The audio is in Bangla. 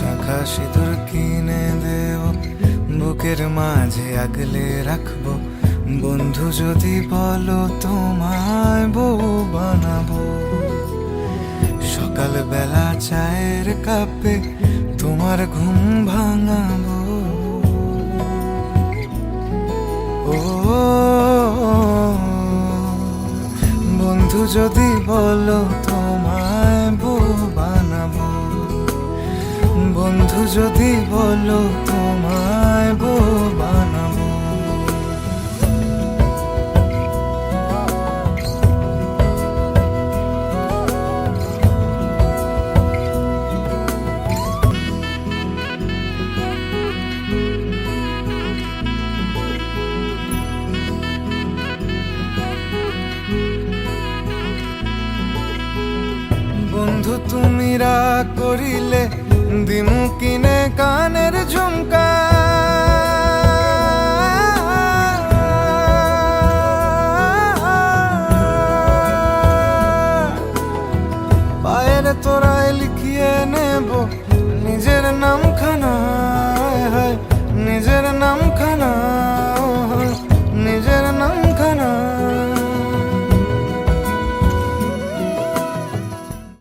শাখা সিঁদুর কিনে দেব, বুকের মাঝে আগলে রাখবো। বন্ধু যদি বলো তোমায় বউ বানাবো, সকাল বেলা চায়ের কাপে তোমার ঘুম ভাঙাবো। ও বন্ধু যদি বলো তোমায় বউ বানাবো, বন্ধু যদি বলো তোমায় বউ বানাবো। বন্ধু তুমি রাগ করিলে দিমু কিনে কানের ঝুমকা, পায়ের তোরায় লিখিয়ে নেব নিজের নামখানা, নিজের নাম।